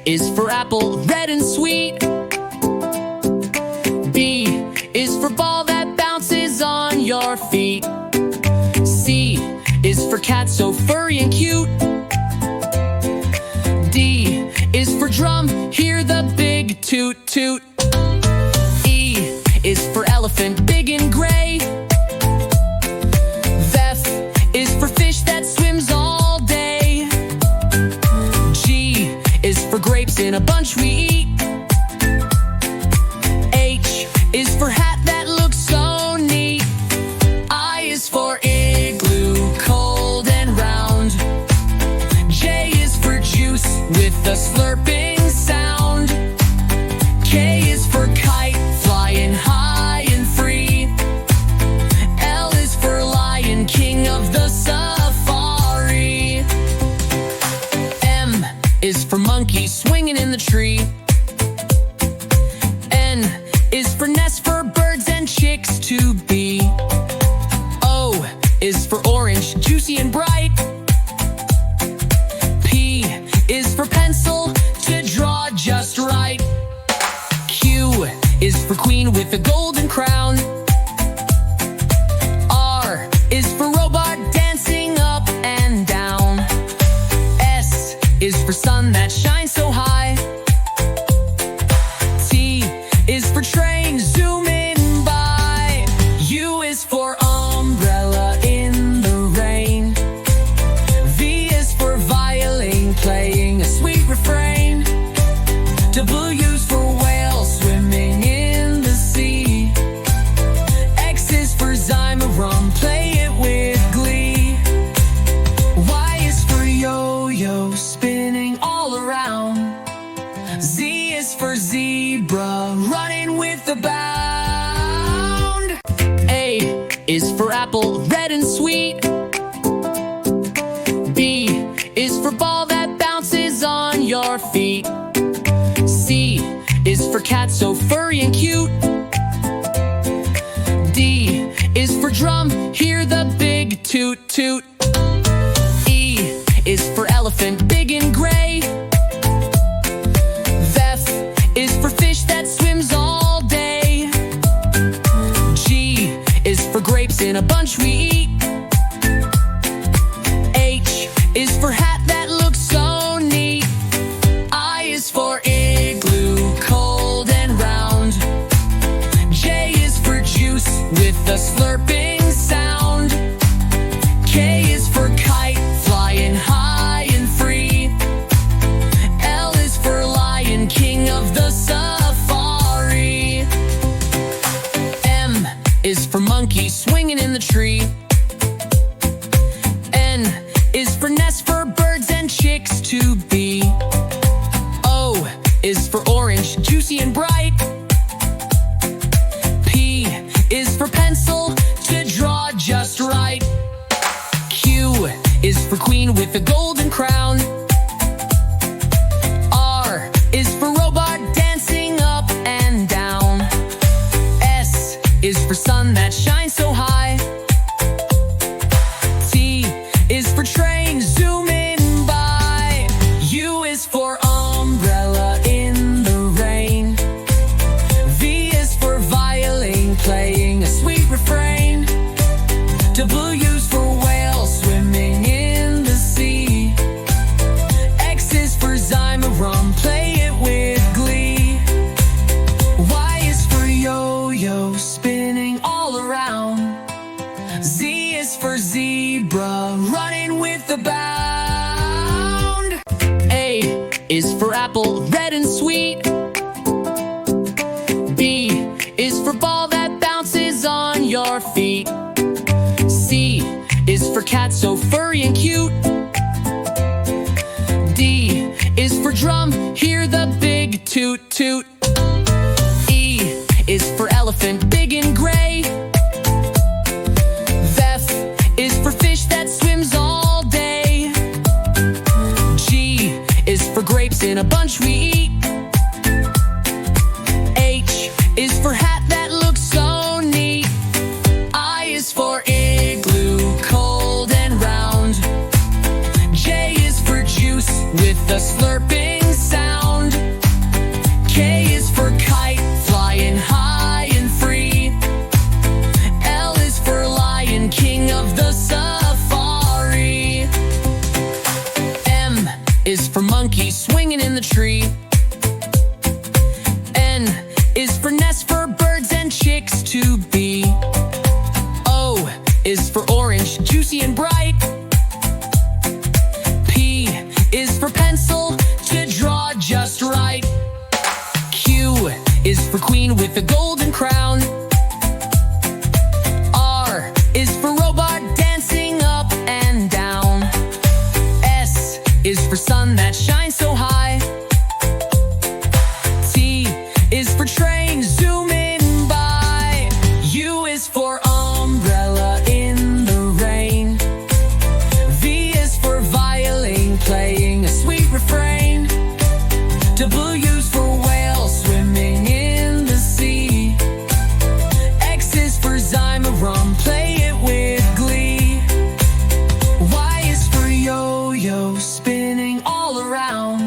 is for apple, red and sweet. B is for ball that bounces on your feet. C is for cat, so furry and cute. D is for drum, hear the big toot toot. E is for elephant, big and gray. F is for fish that swims all day. G is for grapes in a bunch we eat. H is for hat that looks so neat. I is for igloo, cold and round. J is for juice with a slurping sound. K is for kite, flying high and free. L is for lion, king of the safari. M is for monkey, swinging in the tree. N is for nest, for birds and chicks to be. O is for orange, juicy and bright. P is for pencil, to draw just right. Q is for queen with a golden crown. R is for robot, dancing up and down. S is for sun that shines so high. T is for train, zooming by. U is for umbrella in the rain. V is for violin, playing a sweet refrain. W is for whale, swimming in the sea. X is for Zymarum, play it with glee. Y is for yo-yo, spinning all around. Z is for zebra, running with a bound. A is for apple, red and sweet. B is for ball that bounces on your feet. C is for cat, so furry and cute. D is for drum, hear the big toot toot. E is for elephant, big and gray. F is for fish that swims all day. G is for grapes in a bunch we eat. H is for hat that looks so neat. I is for igloo, cold and round. J is for juice with a slurping sound. K is for kite, flying high and free. L is for lion, king of the safari. M is for monkey, swinging in the tree. N is for nest, for birds and chicks to be. O is for orange, juicy and bright. P is for pencil, to draw just right. Q is for queen with a golden crown. R is for robot, dancing up and down. S is for sun that shines so high. T is for train, zooming by. U is for umbrella in the rain. V is for violin, playing a sweet refrain. W is for whale, swimming in the sea. X is for Zymarum, play it with glee. Y is for yo-yo, spinning all around. Z is for zebra, running with a bound. A is for apple, red and sweet. B is for ball that bounces on your feet. C is for cat, so furry and cute. D is for drum, hear the big toot toot. E is for elephant, big and gray. F is for fish that swims all day. G is for grapes in a bunch we eat. H is for hat that looks so neat. I is for igloo, cold and round. J is for juice with a slurping sound. K is for kite, flying high and free. L is for lion, king of the safari. M is for monkey, swinging in the tree. N is for nest, for birds and chicks to be. O is for orange, juicy and bright. P is for pencil, to draw just right. Q is for queen with a golden crown. R is for robot, dancing up and down. S is for sun that shines so high. T is for train, zooming by. U is for umbrella in the rain. V is for violin, playing a sweet refrain. W is for whale, swimming in the sea. X is for zymorum, play it with glee. Y is for yo-yo, spinning all around.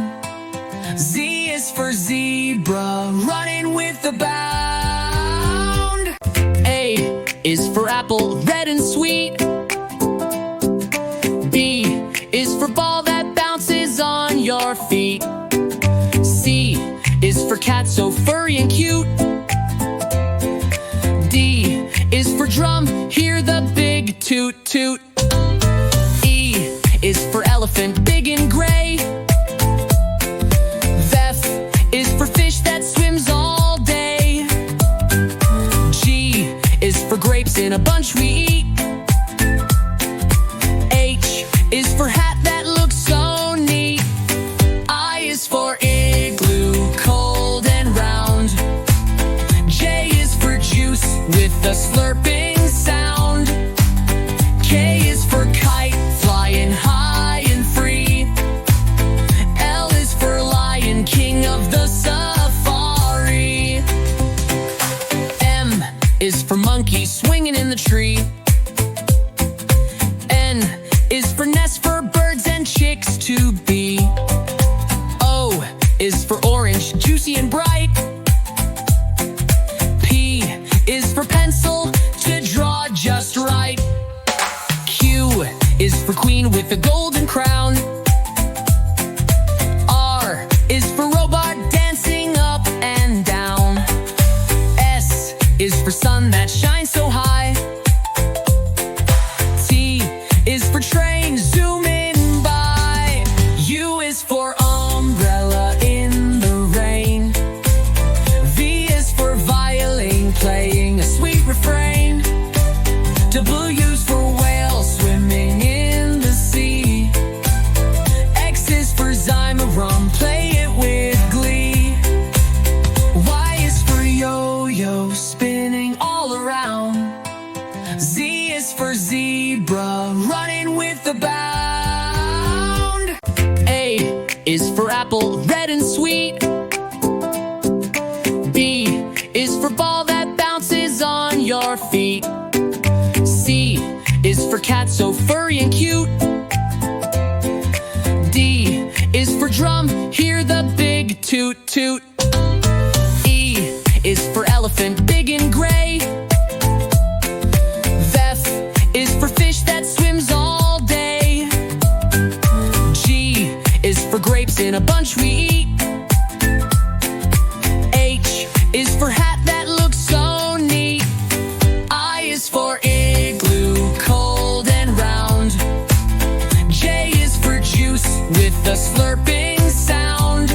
Z is for zebra, running with a bound. A is for apple, red and sweet. B is for ball that bounces on your feet. C is for cat, so furry and cute. D is for drum, hear the big toot toot. E is for elephant, big and gray. F is for fish that swims all day. G is for grapes in a bunch we eat. H is for hat that looks so neat. I is for igloo, cold and round. J is for juice with a slurping sound. K is for kite, flying high and free. L is for lion, king of the safari. M is for monkey, swinging in the tree. N is for nest, for birds and chicks to be. O is for orange, juicy and bright. P is for pencil, to draw just right. Q is for queen with a golden crown. R is for robot, dancing up and down. S is for sun that shines so high. T is for train, zooming by. U is for umbrella in the rain. V is for violin, playing a sweet refrain. W is for whale, swimming in the sea. X is for zymorum, play it with glee. Y is for yo-yo, spinning all around. Z is for zebra, running with a bound. A is for apple, red and sweet. B is for ball that bounces on your feet. C is for cat, so furry and cute. D is for drum, hear the big toot toot. E is for elephant, big and gray. F is for fish that swims all day. G is for grapes in a bunch we eat. H is for hat that looks so neat. I is for igloo, cold and round. J is for juice with a slurping sound.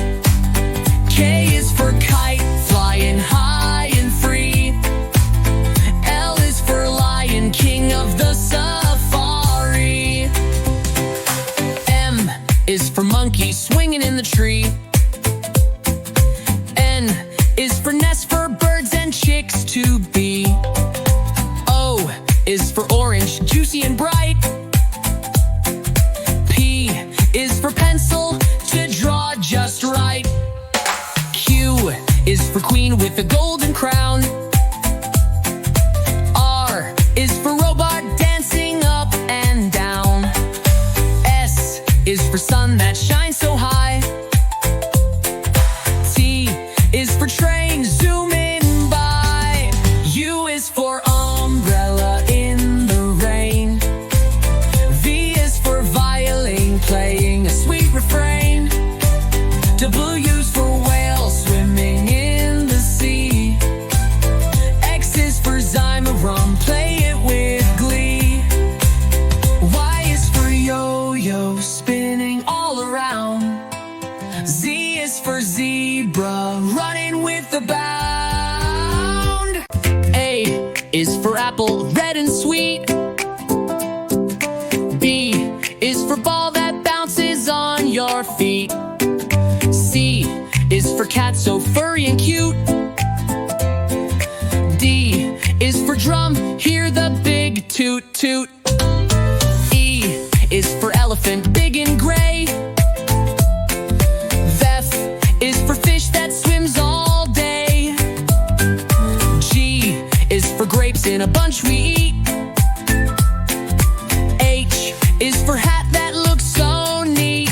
K is for kite, flying high and free. L is for lion, king of the safari. M is for monkey, swinging in the tree. N is for nest, for birds and chicks to be. O is for orange, juicy and bright. P is for pencil, to draw just right. Q is for queen with a golden crown. R is for robot, dancing up and down. S is for sun that shines so high. T is Z is for zebra, running with a bound. A is for apple, red and sweet. B is for ball that bounces on your feet. C is for cat, so furry and cute. D is for drum, hear the big toot toot. E is for elephant, big and gray. F is for fish that swims all day. G is for grapes in a bunch we eat. H is for hat that looks so neat.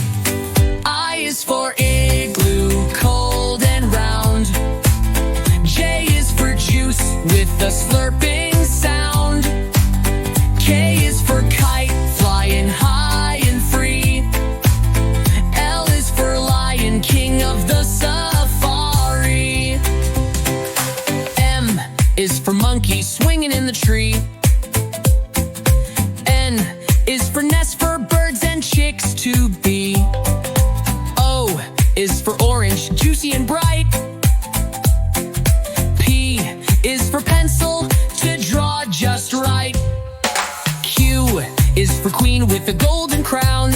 I is for igloo, cold and round. J is for juice with a slurping sound. K is for kite, flying high and free. L is for lion, king of the safari. M is for monkey, swinging in the tree. N is for nest, for birds and chicks to be. O is for orange, juicy and bright. P is for pencil, to draw just right. Q is for queen with a golden crown.